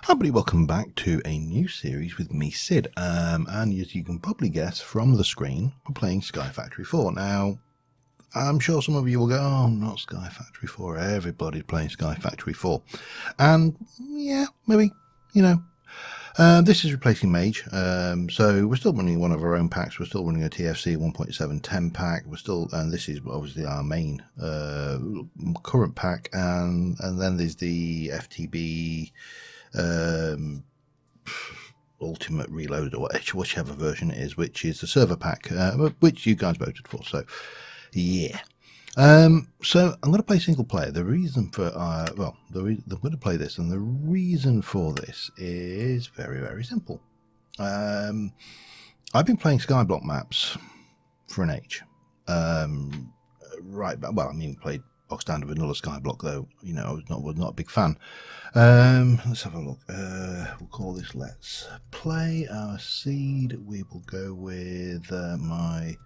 Hi everybody, welcome back to a new series with me, Sid, and as you can probably guess from the screen, we're playing SkyFactory 4. Now, I'm sure some of you will go, oh, not SkyFactory 4, everybody's playing SkyFactory 4, and yeah, maybe, this is replacing Mage, so we're still running one of our own packs. We're still running a TFC 1.710 pack. We're still, and this is obviously our main current pack, and then there's the FTB Ultimate Reload, or whichever version it is, which is the server pack, which you guys voted for. So yeah. So I'm going to play single player. The reason for I'm going to play this, and the reason for this is very, very simple. I've been playing Skyblock maps for an age. Right, well, I mean, played box standard vanilla Skyblock, though, I was not a big fan. Let's have a look. We'll call this Let's Play. Our seed, we will go with my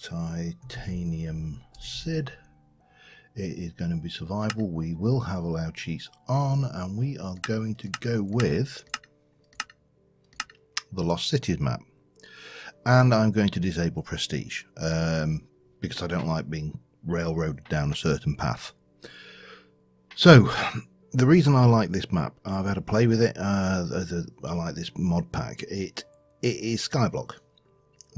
Titanium Sid. It is going to be survival. We will have allowed cheats on, and we are going to go with the Lost Cities map. And I'm going to disable prestige because I don't like being railroaded down a certain path. So the reason I like this map, I've had a play with it. I like this mod pack. It is Skyblock.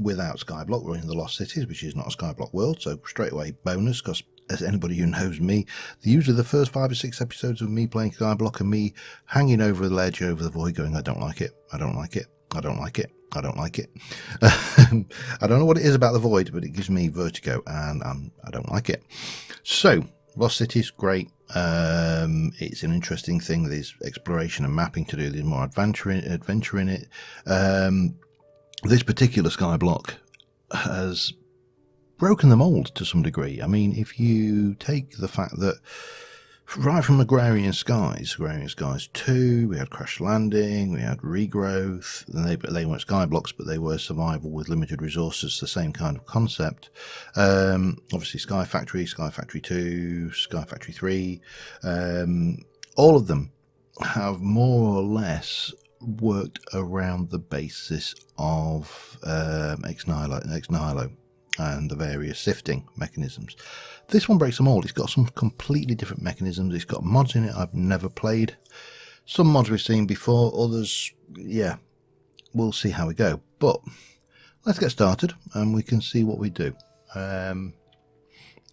Without Skyblock, we're in the Lost Cities, which is not a Skyblock world, so straight away bonus, because as anybody who knows me, usually the first 5 or 6 episodes of me playing Skyblock are me hanging over the ledge, over the void, going, I don't like it, I don't like it, I don't like it, I don't like it. I don't know what it is about the void, but it gives me vertigo, and I don't like it. So Lost Cities, great. It's an interesting thing. There's exploration and mapping to do. There's more adventure in it. This particular Skyblock has broken the mold to some degree. I mean, if you take the fact that right from Agrarian Skies 2, we had Crash Landing, we had Regrowth, and they weren't Skyblocks, but they were survival with limited resources, the same kind of concept. Obviously SkyFactory, SkyFactory 2, SkyFactory 3, all of them have more or less worked around the basis of ex nihilo and the various sifting mechanisms. This one breaks them all. It's got some completely different mechanisms. It's got mods in it I've never played. Some mods we've seen before, others, yeah, we'll see how we go. But let's get started and we can see what we do. If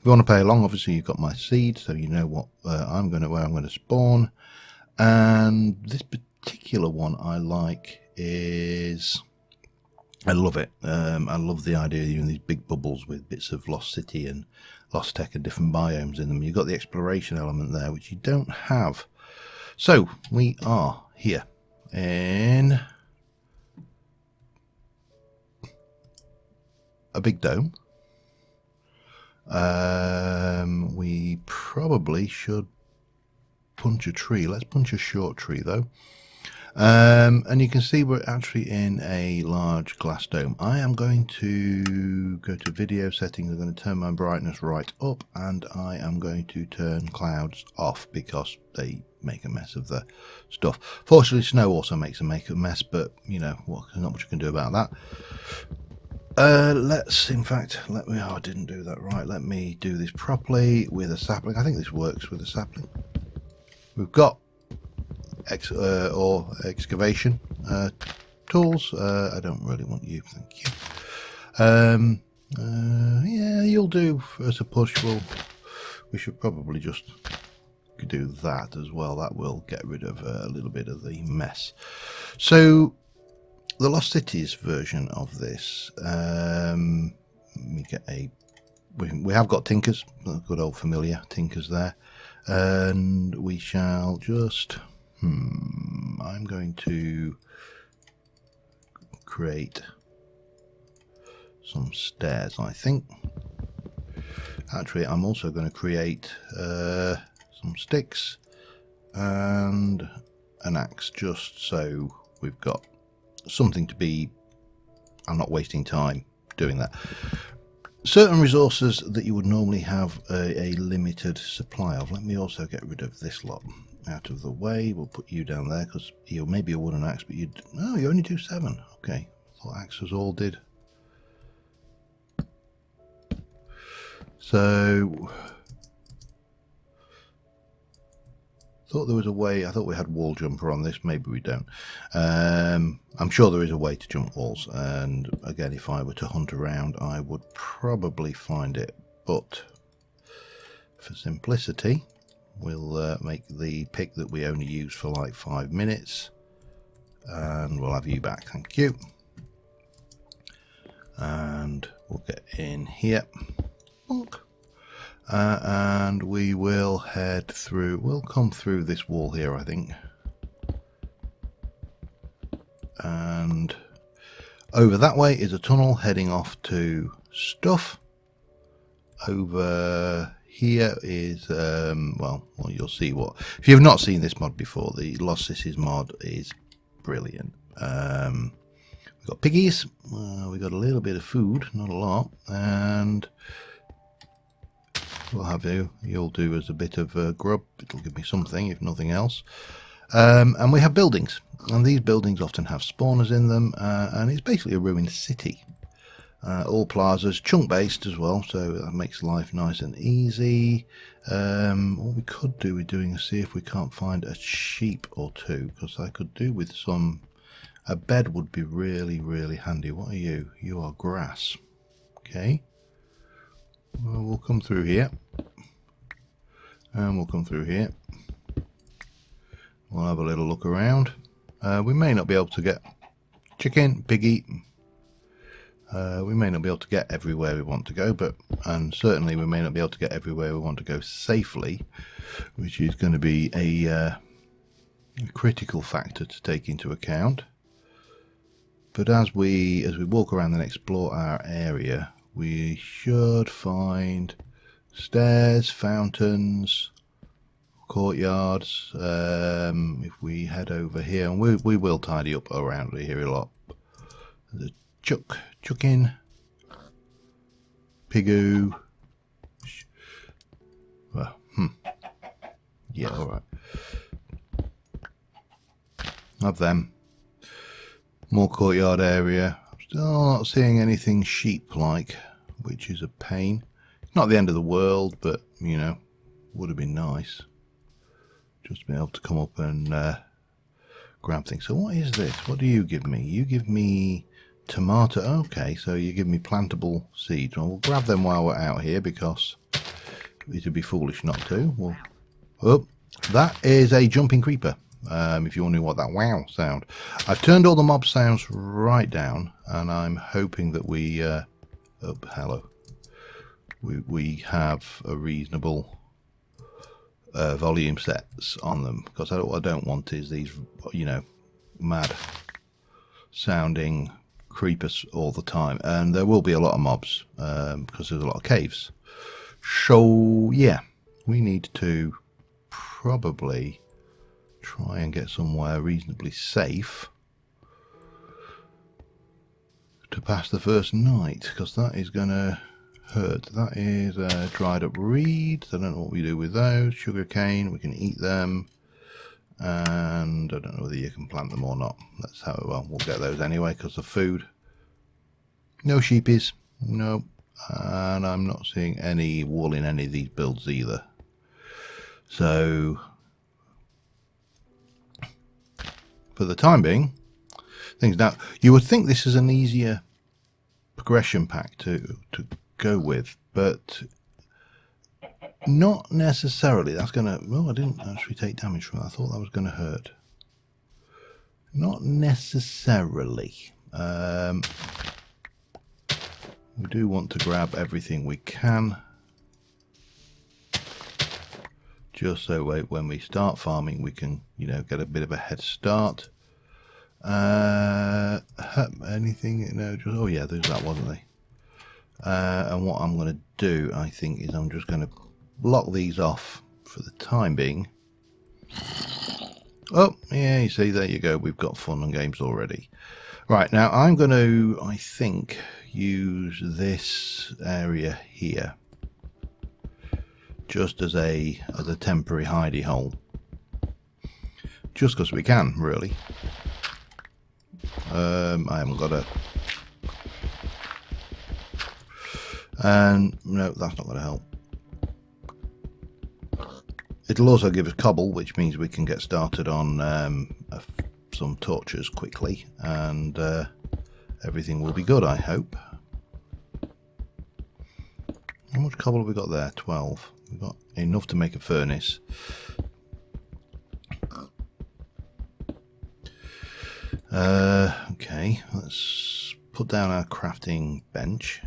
you want to play along, obviously you've got my seed, so you know what where I'm going to spawn. And this particular one I like is, I love it. I love the idea of using these big bubbles with bits of Lost City and Lost Tech and different biomes in them. You've got the exploration element there, which you don't have. So we are here in a big dome. We probably should punch a tree. Let's punch a short tree though. And you can see we're actually in a large glass dome. I am going to go to video settings. I'm going to turn my brightness right up, and I am going to turn clouds off because they make a mess of the stuff. Fortunately, snow also makes a mess, but not much you can do about that. I didn't do that right. Let me do this properly with a sapling. I think this works with a sapling. We've got excavation tools. I don't really want you, thank you. Yeah, you'll do as a push. We should probably just do that as well. That will get rid of a little bit of the mess. So the Lost Cities version of this, we have got Tinkers, good old familiar Tinkers there, and we shall just I'm going to create some stairs, I think. Actually, I'm also going to create some sticks and an axe, just so we've got something to be. I'm not wasting time doing that. Certain resources that you would normally have a limited supply of. Let me also get rid of this lot. out of the way. We'll put you down there because you maybe a wooden axe, but you only do 7. Okay, I thought axes all did. So thought there was a way. I thought we had wall jumper on this. Maybe we don't. I'm sure there is a way to jump walls, and again, if I were to hunt around, I would probably find it, but for simplicity, we'll make the pick that we only use for like 5 minutes, and we'll have you back. Thank you. And we'll get in here. Bonk. And we will head through. We'll come through this wall here, I think. And over that way is a tunnel heading off to stuff. Over here is, well, you'll see what. If you've not seen this mod before, the Lost Cities mod is brilliant. We've got piggies. We've got a little bit of food, not a lot. And we'll have you'll do as a bit of grub. It'll give me something, if nothing else. And we have buildings, and these buildings often have spawners in them, and it's basically a ruined city. All plazas, chunk based as well, so that makes life nice and easy. What we could do with doing is see if we can't find a sheep or two, because I could do with some. A bed would be really, really handy. What are you? You are grass. Okay. Well, we'll come through here, and we'll come through here. We'll have a little look around. We may not be able to get chicken, piggy. We may not be able to get everywhere we want to go, and certainly we may not be able to get everywhere we want to go safely, which is going to be a critical factor to take into account. But as we walk around and explore our area, we should find stairs, fountains, courtyards. If we head over here, and we will tidy up around here a lot. There's a chuck-in, pigoo. Well, yeah, all right. Have them. More courtyard area. Still not seeing anything sheep-like, which is a pain. Not the end of the world, but, you know, would have been nice. Just be able to come up and grab things. So what is this? What do you give me? You give me tomato. Okay, so you give me plantable seeds. Well, we'll grab them while we're out here, because it would be foolish not to. Well, oh, that is a jumping creeper. If you're wondering what that wow sound. I've turned all the mob sounds right down, and I'm hoping that we we have a reasonable volume sets on them, because what I don't want is these, you know, mad sounding creepers all the time. And there will be a lot of mobs because there's a lot of caves. So yeah, we need to probably try and get somewhere reasonably safe to pass the first night, because that is going to hurt. That is dried up reeds. I don't know what we do with those. Sugar cane, we can eat them, and I don't know whether you can plant them or not. That's how, well, we'll get those anyway because of food. No sheepies, no, and I'm not seeing any wool in any of these builds either. So for the time being, things. Now you would think this is an easier progression pack to go with, but not necessarily. That's gonna, well, I didn't actually take damage from that. I thought that was gonna hurt. Not necessarily. We do want to grab everything we can, just so when we start farming we can, you know, get a bit of a head start. Anything? No, just, oh yeah, there's that, wasn't there? And what I'm going to do, I think, is I'm just going to block these off for the time being. Oh yeah, you see, there you go, we've got fun and games already. Right, now I'm going to, I think, use this area here just as a temporary hidey hole. just because we can, really. I haven't got a... And no, that's not going to help. It'll also give us cobble, which means we can get started on some torches quickly, and everything will be good, I hope. How much cobble have we got there? 12. We've got enough to make a furnace. Okay, let's put down our crafting bench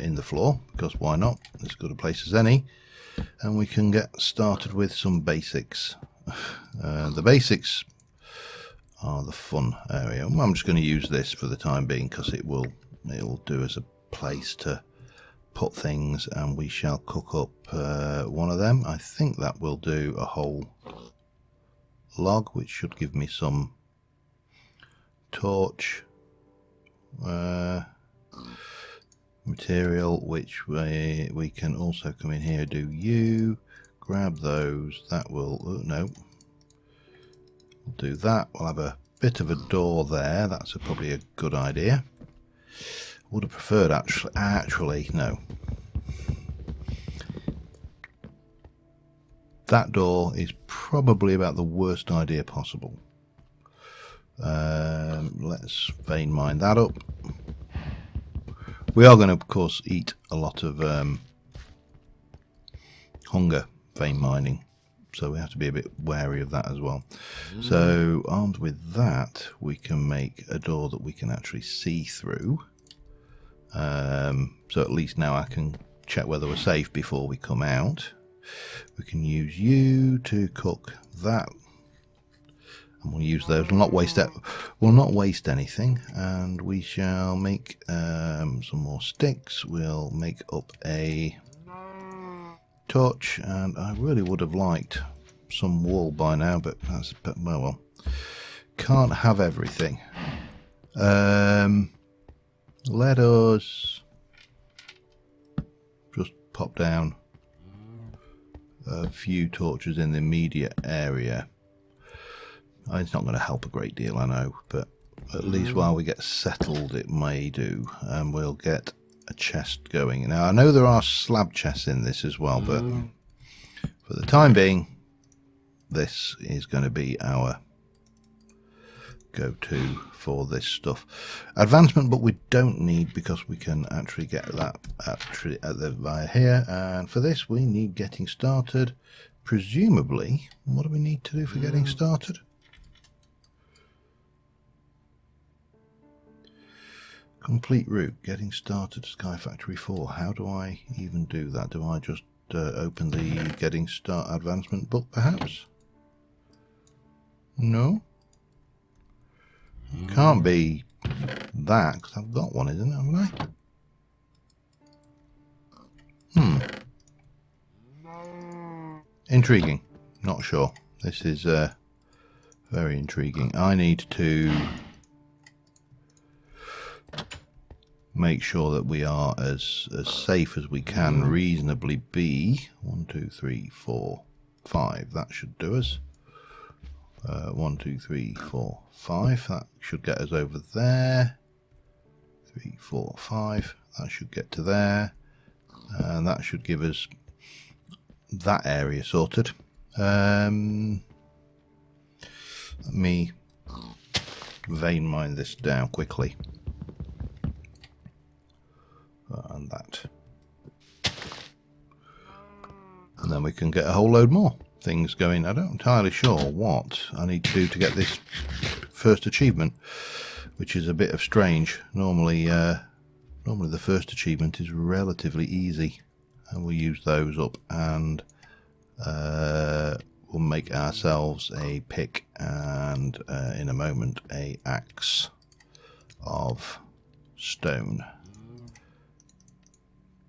in the floor, because why not? As good a place as any. And we can get started with some basics. The basics are the fun area. I'm just going to use this for the time being, because it'll do as a place to put things, and we shall cook up one of them. I think that will do a whole log, which should give me some torch material, which we can also come in here, do you grab those. That will no, we'll do that. We'll have a bit of a door there. That's probably a good idea. Would have preferred actually no, that door is probably about the worst idea possible. Let's vein mine that up. We are going to, of course, eat a lot of hunger vein mining, so we have to be a bit wary of that as well. So armed with that, we can make a door that we can actually see through. So at least now I can check whether we're safe before we come out. We can use you to cook that. We'll use those. We'll not waste that. We'll not waste anything, and we shall make some more sticks. We'll make up a torch, and I really would have liked some wool by now, but that's well, can't have everything. Let us just pop down a few torches in the immediate area. It's not going to help a great deal, I know, but at least while we get settled it may do, and we'll get a chest going. Now I know there are slab chests in this as well, but for the time being this is going to be our go-to for this stuff. Advancement, but we don't need, because we can actually get that via here, and for this we need getting started. Presumably, what do we need to do for getting started? Complete route, getting started, SkyFactory 4. How do I even do that? Do I just open the getting start advancement book, perhaps? No? Can't be that, because I've got one, isn't it? Haven't I? Intriguing. Not sure. This is very intriguing. I need to make sure that we are as safe as we can reasonably be. 1, 2, 3, 4, 5. That should do us. 1, 2, 3, 4, 5. That should get us over there. 3, 4, 5. That should get to there, and that should give us that area sorted. Let me vein mine this down quickly. And that, and then we can get a whole load more things going. I'm not entirely sure what I need to do to get this first achievement, which is a bit of strange. Normally the first achievement is relatively easy, and we'll use those up, and we'll make ourselves a pick and in a moment a axe of stone.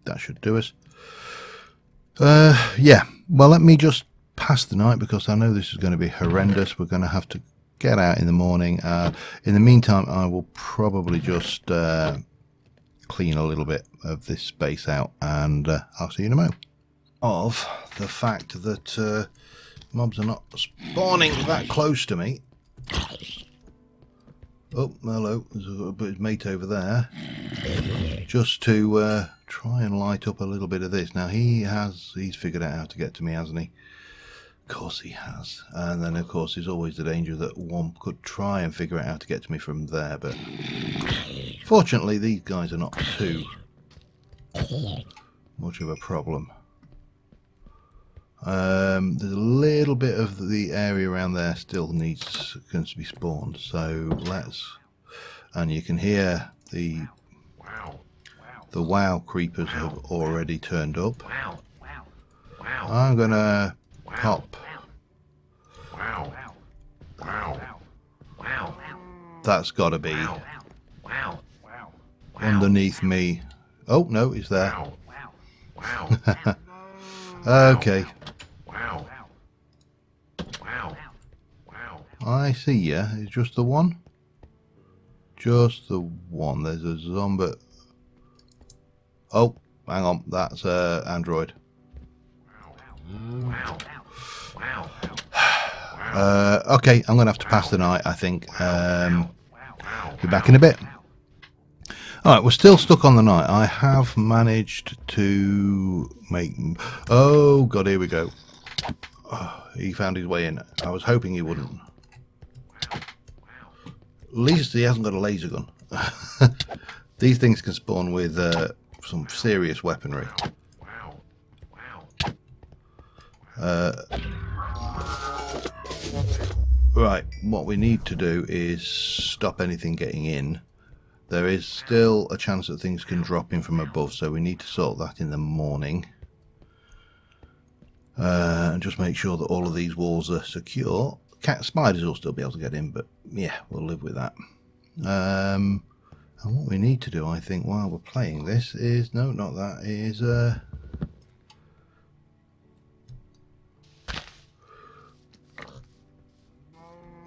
That should do us. Yeah, well, let me just pass the night, because I know this is going to be horrendous. We're going to have to get out in the morning. In the meantime, I will probably just clean a little bit of this space out, and I'll see you in a moment. Of the fact that mobs are not spawning that close to me. Oh, hello. There's his mate over there. Just to try and light up a little bit of this. Now he's figured out how to get to me, hasn't he? Of course he has. And then of course there's always the danger that one could try and figure out how to get to me from there, but fortunately these guys are not too much of a problem. There's a little bit of the area around there still needs to be spawned, so and you can hear the WoW creepers have already turned up. I'm gonna pop that's gotta be underneath me. Oh no, he's there. Okay. I see ya. It's just the one? Just the one. There's a zombie. Oh, hang on. That's Android. Okay, I'm going to have to pass the night, I think. Be back in a bit. Alright, we're still stuck on the night. I have managed to make... Oh, God, here we go. Oh, he found his way in. I was hoping he wouldn't. At least he hasn't got a laser gun. These things can spawn with some serious weaponry. Right, what we need to do is stop anything getting in. There is still a chance that things can drop in from above, so we need to sort that in the morning. And just make sure that all of these walls are secure. Spiders will still be able to get in, but yeah, we'll live with that. And what we need to do, I think, while we're playing this is... No, not that. Is...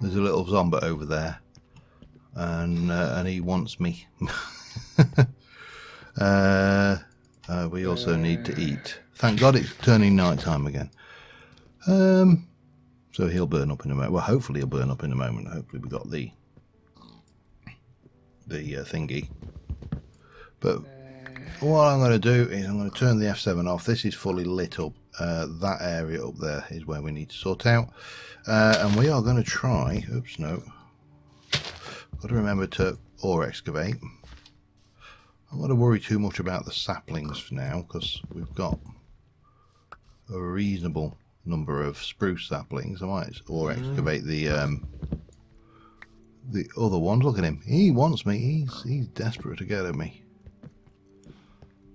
There's a little zombie over there. And he wants me. We also need to eat. Thank God it's turning night time again. So he'll burn up in a moment. Well, hopefully he'll burn up in a moment. Hopefully we got the thingy. But what I'm going to do is I'm going to turn the F7 off. This is fully lit up. That area up there is where we need to sort out. And we are going to try... Oops, no. Got to remember to ore excavate. I'm not going to worry too much about the saplings for now, because we've got a reasonable number of spruce saplings. I might ore excavate the other ones. Look at him. He wants me. He's desperate to get at me.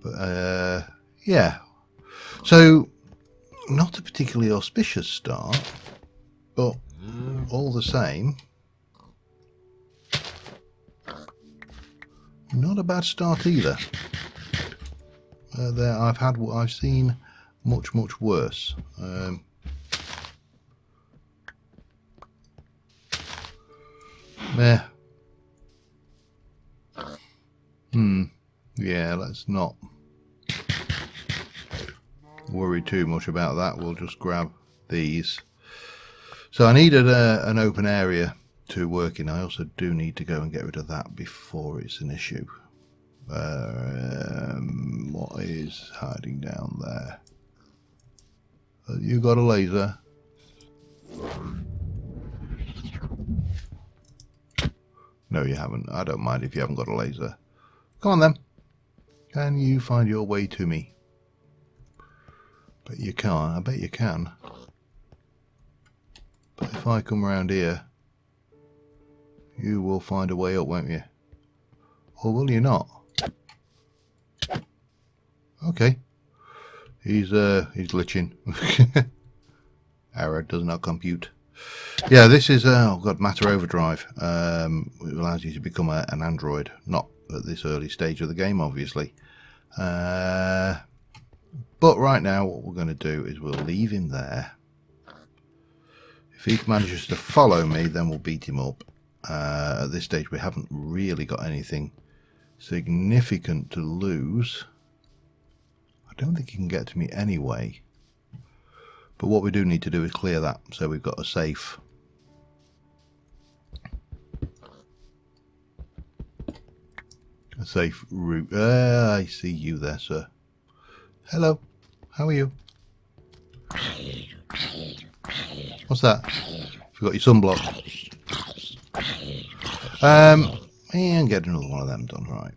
But yeah. So not a particularly auspicious start, but all the same, not a bad start either. I've seen much worse. Yeah, let's not worry too much about that. We'll just grab these. So I needed an open area to work in. I also do need to go and get rid of that before it's an issue. What is hiding down there? You got a laser? No, you haven't. I don't mind if you haven't got a laser. Come on then. Can you find your way to me? But you can't. I bet you can. But if I come around here, you will find a way up, won't you? Or will you not? Okay. He's glitching. Error does not compute. Yeah, this is oh god, Matter Overdrive. It allows you to become an android, not at this early stage of the game, obviously. But right now, what we're going to do is we'll leave him there. If he manages to follow me, then we'll beat him up. At this stage, we haven't really got anything significant to lose. I don't think he can get to me anyway. But what we do need to do is clear that, so we've got a safe route. I see you there, sir. Hello, how are you? What's that? You've got your sunblock. And get another one of them done. Right.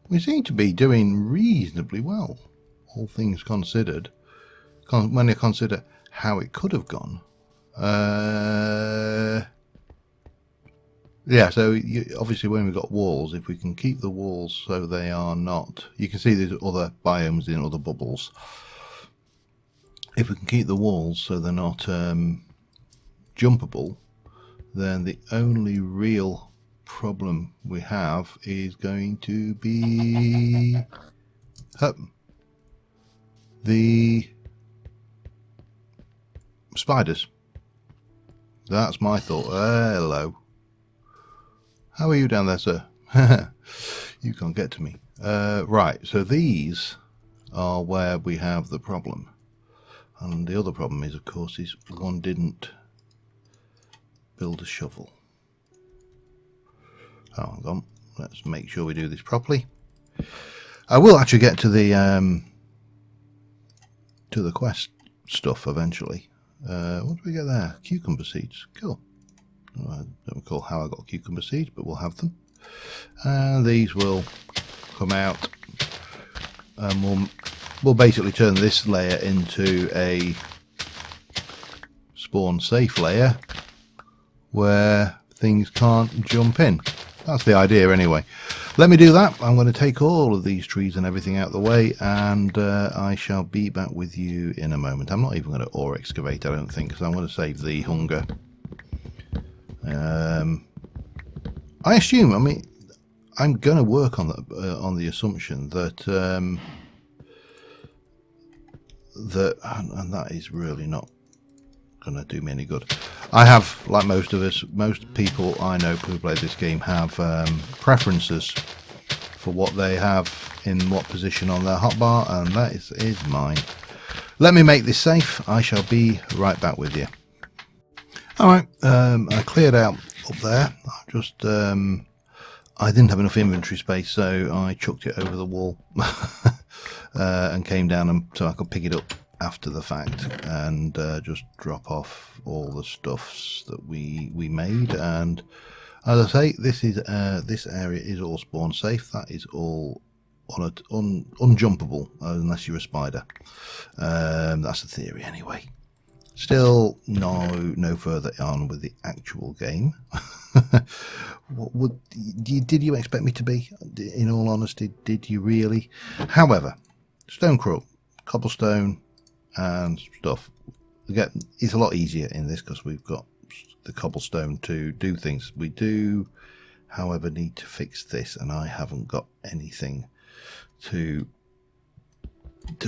We seem to be doing reasonably well, all things considered. When you consider how it could have gone. Yeah, so obviously when we've got walls, if we can keep the walls so they are not... You can see there's other biomes in other bubbles. If we can keep the walls so they're not jumpable, then the only real problem we have is going to be the spiders. That's my thought. Hello. How are you down there, sir? You can't get to me. Right, so these are where we have the problem. And the other problem is, of course, is one didn't build a shovel. Oh, hang on. Let's make sure we do this properly. I will actually get to the quest stuff eventually. What do we get there? Cucumber seeds. Cool. I don't recall how I got cucumber seeds, but we'll have them. And these will come out, and we'll basically turn this layer into a spawn safe layer where things can't jump in. That's the idea anyway. Let me do that. I'm going to take all of these trees and everything out of the way, and I shall be back with you in a moment. I'm not even going to ore excavate, I don't think, because I'm going to save the hunger. I assume, I mean, I'm going to work on the assumption that and that is really not going to do me any good. I have, like most of us, most people I know who play this game have preferences for what they have in what position on their hotbar, and that is mine. Let me make this safe. I shall be right back with you. Alright, I cleared out up there. I didn't have enough inventory space, so I chucked it over the wall and came down so I could pick it up after the fact and just drop off all the stuffs that we made. And as I say, this area is all spawn safe. That is all unjumpable unless you're a spider. That's the theory anyway. Still no further on with the actual game. Did you expect me to be? In all honesty, did you really? However, stone crook, cobblestone and stuff. Again, it's a lot easier in this because we've got the cobblestone to do things. We do, however, need to fix this, and I haven't got anything to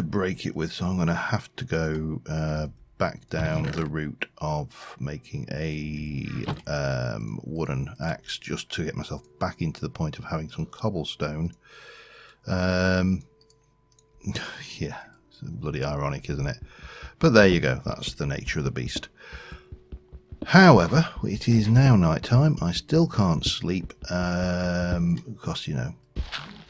break it with, so I'm going to have to go back down the route of making a wooden axe just to get myself back into the point of having some cobblestone. Yeah, it's bloody ironic, isn't it? But there you go, that's the nature of the beast. However, it is now night time. I still can't sleep because, you know,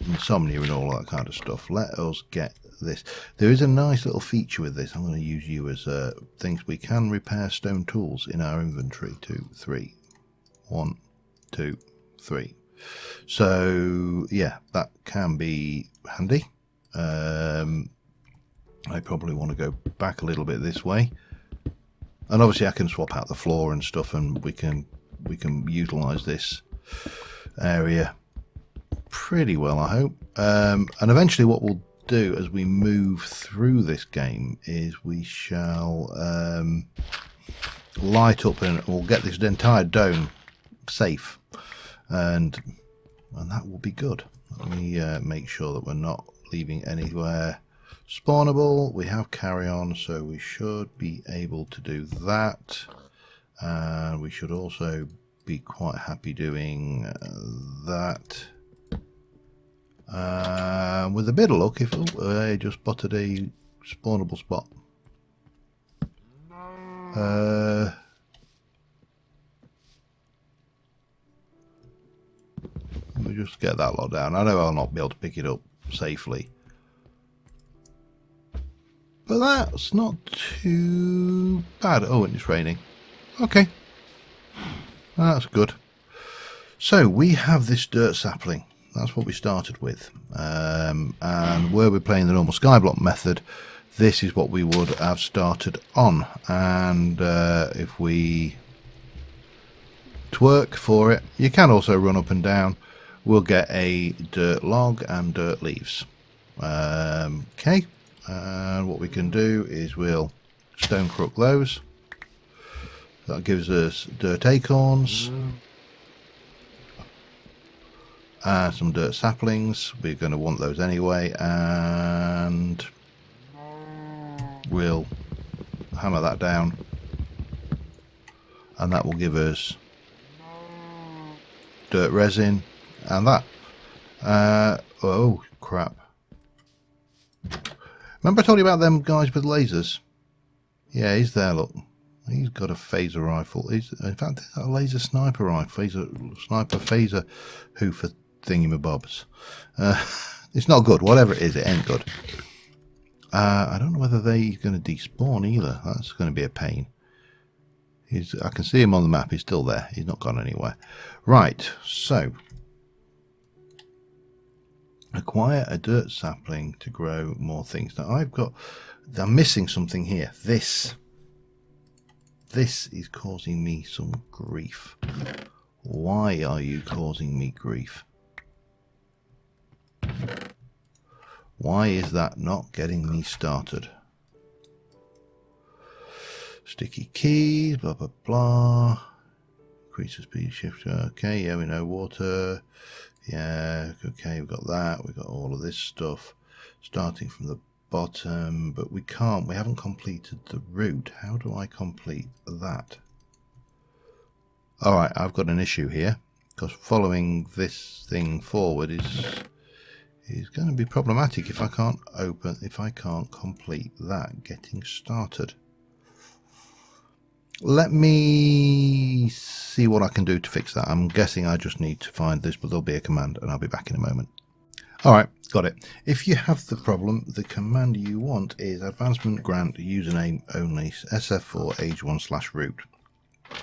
insomnia and all that kind of stuff. Let us get this. There is a nice little feature with this. I'm going to use you as things. We can repair stone tools in our inventory. 2, 3. 1, 2, 3. So yeah, that can be handy. I probably want to go back a little bit this way, and obviously I can swap out the floor and stuff, and we can utilize this area pretty well, I hope. And eventually what we'll do as we move through this game is we shall light up, and we'll get this entire dome safe, and that will be good. Let me make sure that we're not leaving anywhere spawnable. We have carry on, so we should be able to do that, and we should also be quite happy doing that. With a bit of luck, if I just spotted a spawnable spot. We'll just get that lot down. I know I'll not be able to pick it up safely, but that's not too bad. Oh, and it's raining. Okay, that's good. So we have this dirt sapling. That's what we started with. And were we playing the normal skyblock method, this is what we would have started on. And if we twerk for it, you can also run up and down. We'll get a dirt log and dirt leaves. Okay, and what we can do is we'll stone crook those. That gives us dirt acorns and some dirt saplings. We're going to want those anyway, and we'll hammer that down, and that will give us dirt resin and that. Oh crap, remember I told you about them guys with lasers? Yeah, he's there, look. He's got a phaser rifle. He's, in fact, a laser sniper rifle. Sniper phaser hoofer thingy-mabobs. It's not good. Whatever it is, it ain't good. I don't know whether they're going to despawn either. That's going to be a pain. I can see him on the map. He's still there. He's not gone anywhere. Right, so acquire a dirt sapling to grow more things. Now I'm missing something here. This is causing me some grief. Why are you causing me grief? Why is that not getting me started? Sticky keys, blah blah blah. Increase the speed shift. Okay, yeah, we know water. Yeah, okay, we've got that. We've got all of this stuff starting from the bottom, but we haven't completed the route. How do I complete that? Alright, I've got an issue here, because following this thing forward is going to be problematic if I can't complete that getting started. Let me see what I can do to fix that. I'm guessing I just need to find this, but there'll be a command and I'll be back in a moment. Alright, got it. If you have the problem, the command you want is advancement grant username only SF4 age1/root.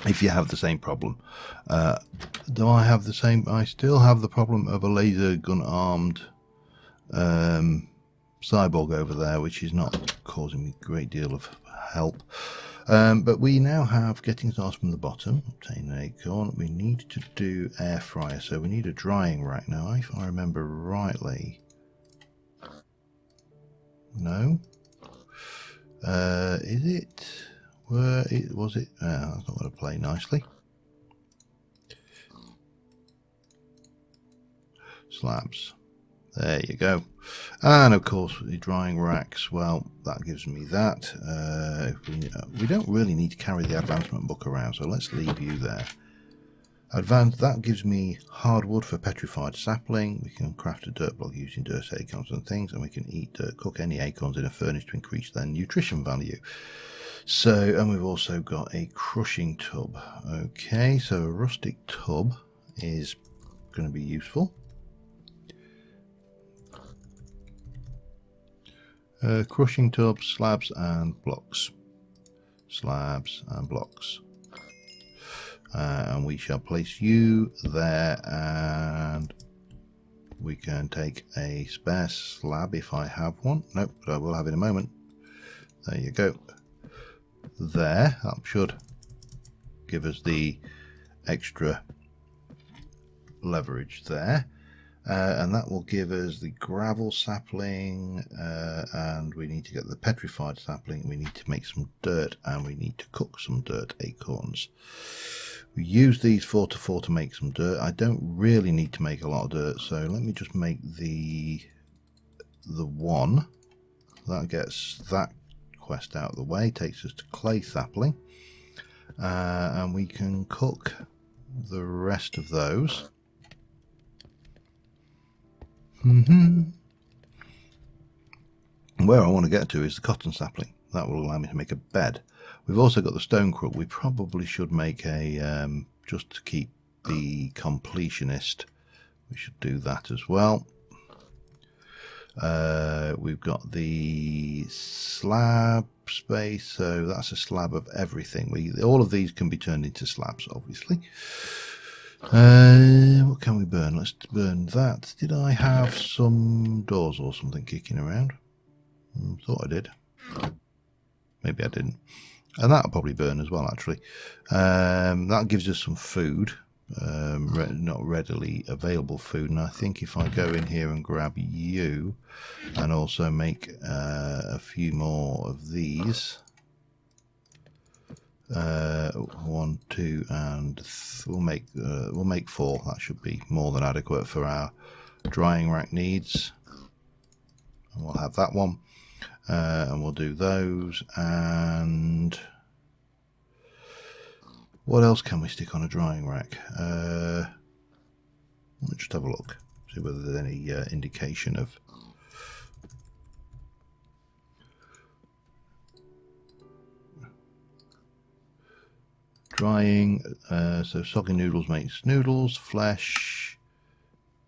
If you have the same problem. Do I have the same? I still have the problem of a laser gun armed cyborg over there, which is not causing me a great deal of help. But we now have getting started from the bottom. Obtain an acorn. We need to do air fryer, so we need a drying rack now. If I remember rightly, no. Is it? Where it was it? That's not going to play nicely. Slabs. There you go. And of course the drying racks, well, that gives me that. We don't really need to carry the advancement book around, so let's leave you there. That gives me hardwood for petrified sapling. We can craft a dirt block using dirt acorns and things, and we can cook any acorns in a furnace to increase their nutrition value. So, and we've also got a crushing tub. Okay, so a rustic tub is going to be useful. Crushing tub, slabs and blocks. Slabs and blocks. And we shall place you there, and we can take a spare slab if I have one. Nope, but I will have in a moment. There you go. There, that should give us the extra leverage there. And that will give us the gravel sapling, and we need to get the petrified sapling. We need to make some dirt, and we need to cook some dirt acorns. We use these 4 to 4 to make some dirt. I don't really need to make a lot of dirt, so let me just make the one that gets that quest out of the way. Takes us to clay sapling, and we can cook the rest of those. Where I want to get to is the cotton sapling. that will allow me to make a bed. We've also got the stone crook. We probably should make a, just to keep the completionist, we should do that as well. We've got the slab space, so that's a slab of everything. All of these can be turned into slabs, obviously. What can we burn? Let's burn that. Did I have some doors or something kicking around? Thought I did. Maybe I didn't. And that'll probably burn as well, actually. That gives us some food. Not readily available food. And I think if I go in here and grab you and also make a few more of these. 1, 2, and we'll make 4. That should be more than adequate for our drying rack needs. And we'll have that one, and we'll do those. And what else can we stick on a drying rack? Let's just have a look, see whether there's any indication of. Drying, so soggy noodles makes noodles, flesh,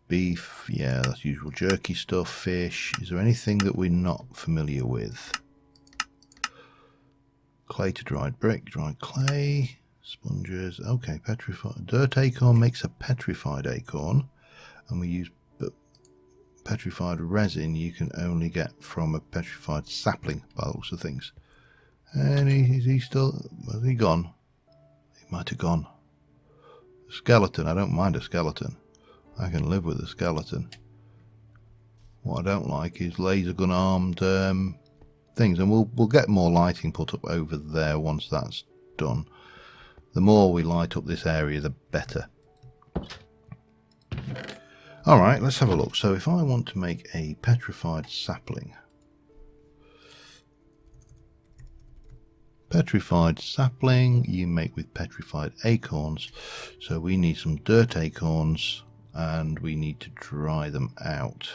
beef, yeah, that's usual jerky stuff, fish. Is there anything that we're not familiar with? Clay to dried brick, dried clay, sponges, okay, petrified. Dirt acorn makes a petrified acorn, and we use petrified resin you can only get from a petrified sapling by the looks of things. And is he still, has he gone? Might have gone. Skeleton, I don't mind a skeleton. I can live with a skeleton. What I don't like is laser gun armed things, and we'll get more lighting put up over there once that's done. The more we light up this area, the better. Alright, let's have a look. So if I want to make a petrified sapling, petrified sapling you make with petrified acorns, so we need some dirt acorns and we need to dry them out.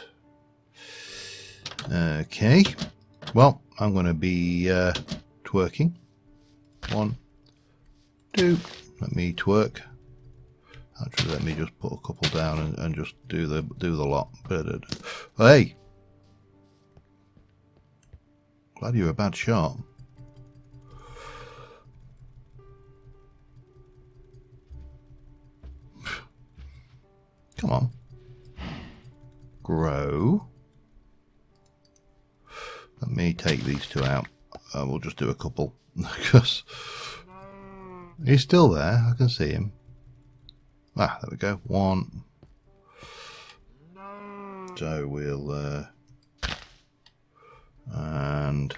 Okay, well, I'm going to be twerking. 1, 2, let me twerk. Actually, let me just put a couple down and just do the lot. Hey, glad you're a bad shot. Come on. Grow. Let me take these 2 out. We'll just do a couple because he's still there. I can see him. Ah, there we go. 1. So we'll and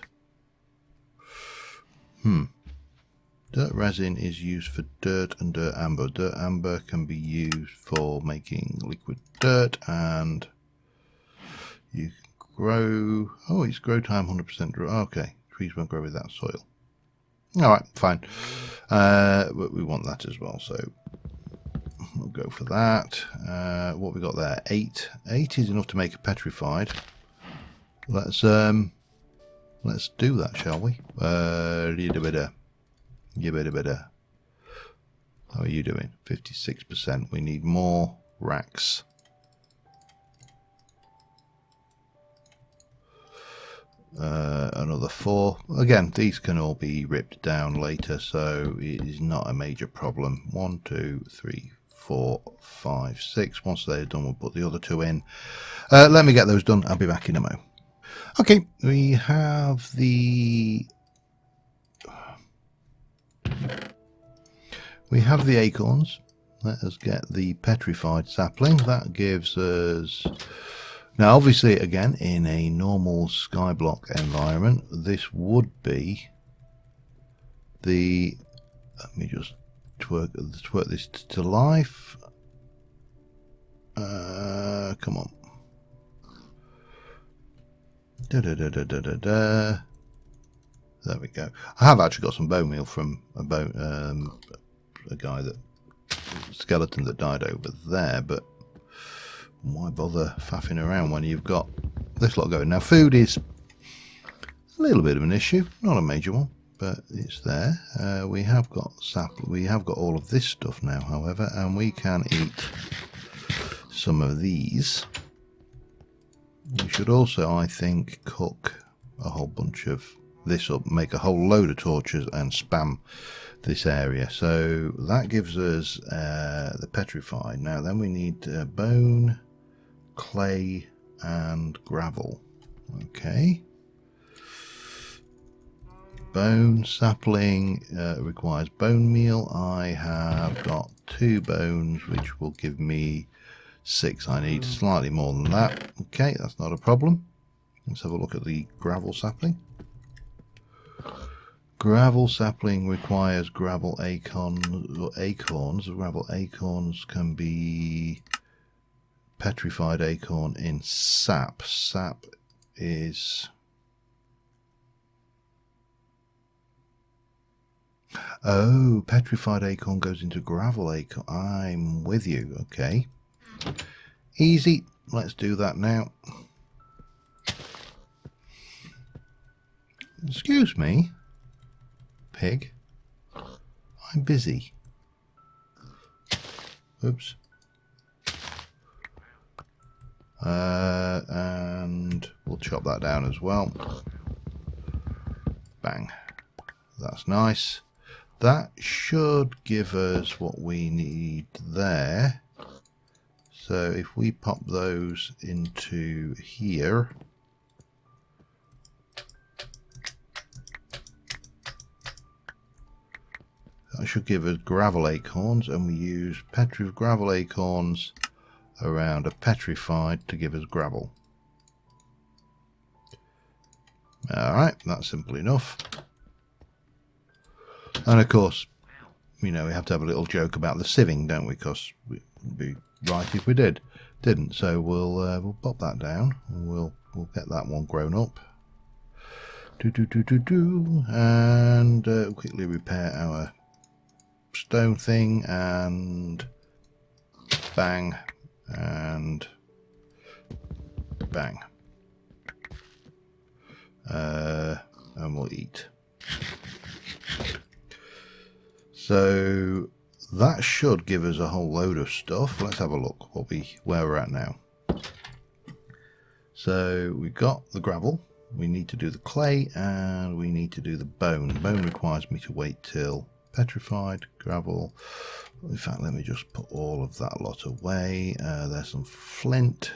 dirt resin is used for dirt and dirt amber. Dirt amber can be used for making liquid dirt, and you can grow. Oh, it's grow time 100% grow. Okay, trees won't grow with that soil. Alright, fine. But we want that as well, so we'll go for that. What we got there? 8. 8 is enough to make a petrified. Let's do that, shall we? You better. How are you doing? 56%. We need more racks. Another 4. Again, these can all be ripped down later, so it is not a major problem. 1, 2, 3, 4, 5, 6. Once they're done, we'll put the other 2 in. Let me get those done. I'll be back in a mo. Okay, we have the acorns. Let us get the petrified sapling. That gives us, now obviously again in a normal skyblock environment this would be the, let me just twerk this to life. Come on. There we go. I have actually got some bone meal from a guy that, skeleton that died over there, but why bother faffing around when you've got this lot going? Now food is A little bit of an issue, not a major one, but it's there. We have got we have got all of this stuff now, however, and we can eat some of these. We should also, I think, cook a whole bunch of this up, make a whole load of torches and spam this area. So that gives us the petrified. Now then we need bone, clay and gravel. Okay. Bone sapling requires bone meal. I have got 2 bones, which will give me 6. I need slightly more than that. Okay, that's not a problem. Let's have a look at the gravel sapling. Gravel sapling requires gravel acorns. Gravel acorns can be petrified acorn in sap. Sap is... Oh, petrified acorn goes into gravel acorn. I'm with you. Okay. Easy. Let's do that now. Excuse me, pig. I'm busy. Oops. And we'll chop that down as well. Bang. That's nice. That should give us what we need there. So if we pop those into here, that should give us gravel acorns, and we use gravel acorns around a petrified to give us gravel. Alright, that's simple enough. And of course, you know, we have to have a little joke about the sieving, don't we? Because it would be right if we didn't. So we'll pop that down. We'll get that one grown up. And quickly repair our stone thing, and bang and bang. And we'll eat. So that should give us a whole load of stuff. Let's have a look where we're at now. So we've got the gravel, we need to do the clay, and we need to do the bone. Bone requires me to wait till petrified. Gravel, in fact, let me just put all of that lot away. There's some flint.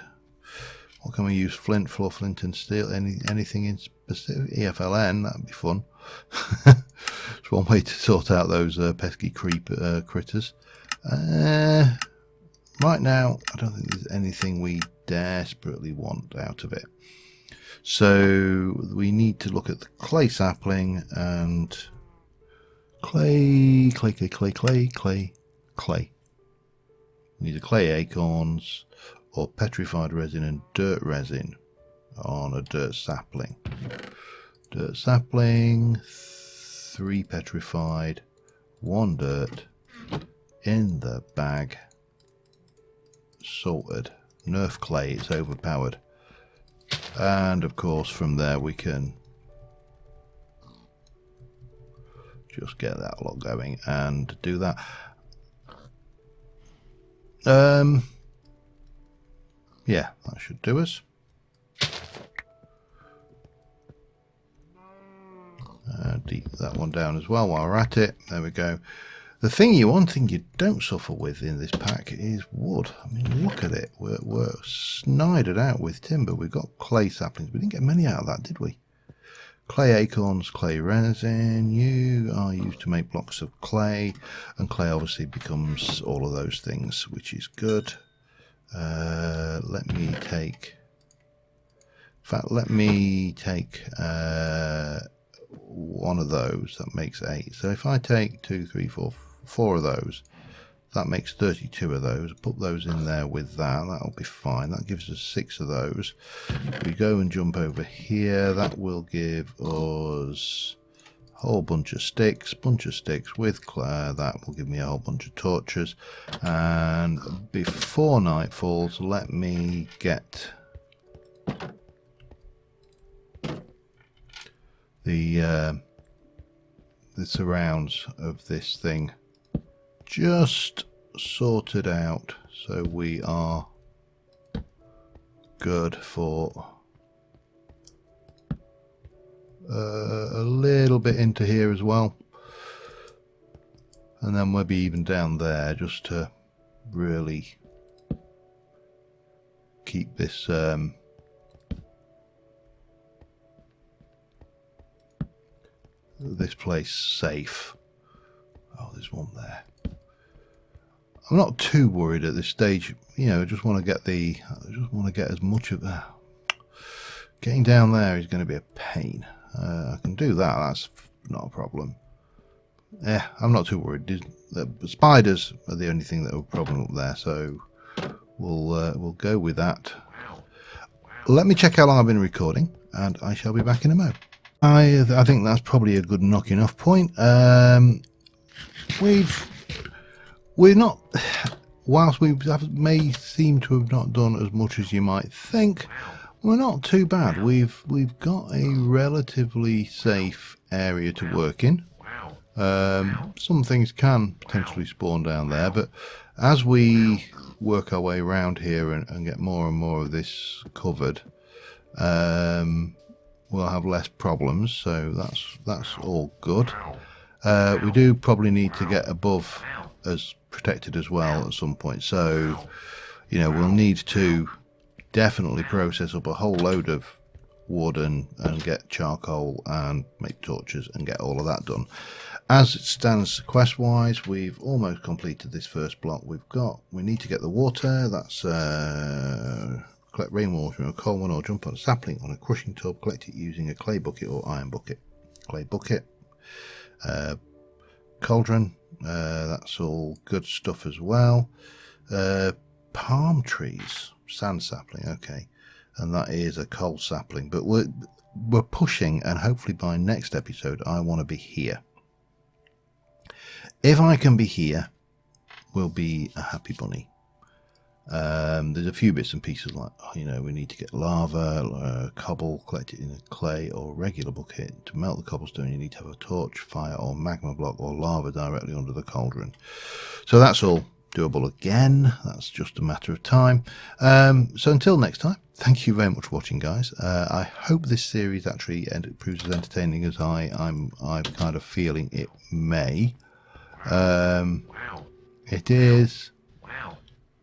What can we use flint for? Flint and steel. Anything in specific? EFLN, that'd be fun. It's one way to sort out those pesky critters. Right now, I don't think there's anything we desperately want out of it. So we need to look at the clay sapling and clay. We need the clay acorns or petrified resin and dirt resin on a dirt sapling. Dirt sapling, 3 petrified, 1 dirt, in the bag, sorted. Nerf clay, it's overpowered. And of course from there we can just get that lot going and do that. Yeah, that should do us. Deep that one down as well while we're at it. There we go. One thing you don't suffer with in this pack is wood. I mean, look at it. We're snided out with timber. We've got clay saplings. We didn't get many out of that, did we? Clay acorns, clay resin. You are used to make blocks of clay, and clay obviously becomes all of those things, which is good. Let me take one of those. That makes 8. So if I take 2, 3, 4 of those, that makes 32 of those. Put those in there with that'll be fine. That gives us 6 of those. If we go and jump over here, that will give us a whole bunch of sticks with clay. That will give me a whole bunch of torches. And before night falls, let me get the surrounds of this thing just sorted out, so we are good for a little bit into here as well, and then maybe even down there, just to really keep this this place safe. Oh, there's one there. I'm not too worried at this stage, you know. I just want to get as much of that. Getting down there is going to be a pain. I can do that, that's not a problem. I'm not too worried. The spiders are the only thing that are a problem up there, so we'll go with that. Let me check how long I've been recording, and I shall be back in a moment. I think that's probably a good knocking off point. We're not, whilst we may seem to have not done as much as you might think, we're not too bad. We've got a relatively safe area to work in. Some things can potentially spawn down there, but as we work our way around here and get more and more of this covered, we'll have less problems, so that's all good. We do probably need to get above as protected as well at some point, so you know, we'll need to definitely process up a whole load of wood and get charcoal and make torches and get all of that done. As it stands quest wise, we've almost completed this first block. We need to get the water. That's collect rainwater in a coal one, or jump on a sapling on a crushing tub, collect it using a clay bucket or iron bucket. Clay bucket, cauldron, that's all good stuff as well. Palm trees, sand sapling, okay, and that is a coal sapling, but we're pushing, and hopefully by next episode I want to be here. If I can be here, we'll be a happy bunny. There's a few bits and pieces, like, you know, we need to get lava, cobble, collect it in a clay or regular bucket. To melt the cobblestone you need to have a torch, fire or magma block or lava directly under the cauldron. So that's all doable again, that's just a matter of time. So until next time, thank you very much for watching, guys. I hope this series actually proves as entertaining as I'm kind of feeling it may. It is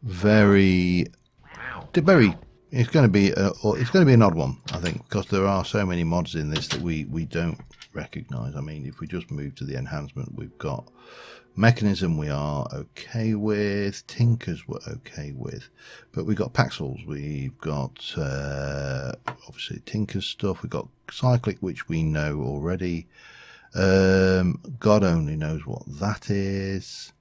very, it's going to be an odd one, I think, because there are so many mods in this that we don't recognize. I mean, if we just move to the enhancement, we've got mechanism we are okay with, tinkers we're okay with, but we've got paxels, we've got obviously tinkers stuff, we've got cyclic, which we know already. God only knows what that is.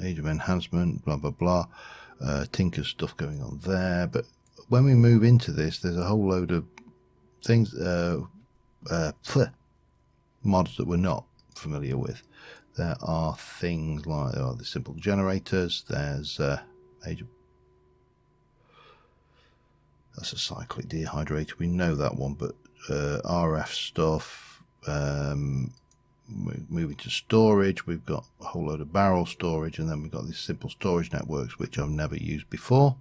Age of enhancement, blah blah blah. Tinker stuff going on there, but when we move into this, there's a whole load of things, mods that we're not familiar with. There are things like the simple generators. There's age of, that's a cyclic dehydrator, we know that one, but RF stuff. Moving to storage, we've got a whole load of barrel storage, and then we've got these simple storage networks which I've never used before.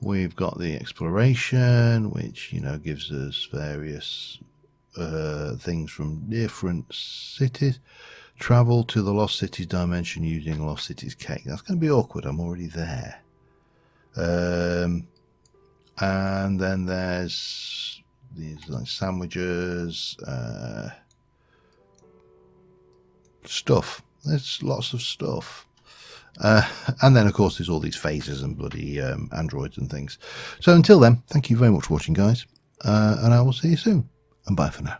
We've got the exploration, which, you know, gives us various things from different cities. Travel to the Lost Cities dimension using Lost Cities cake. That's going to be awkward, I'm already there. And then there's these like sandwiches, stuff. There's lots of stuff. And then of course there's all these phasers and bloody androids and things. So until then, thank you very much for watching, guys, and I will see you soon, and bye for now.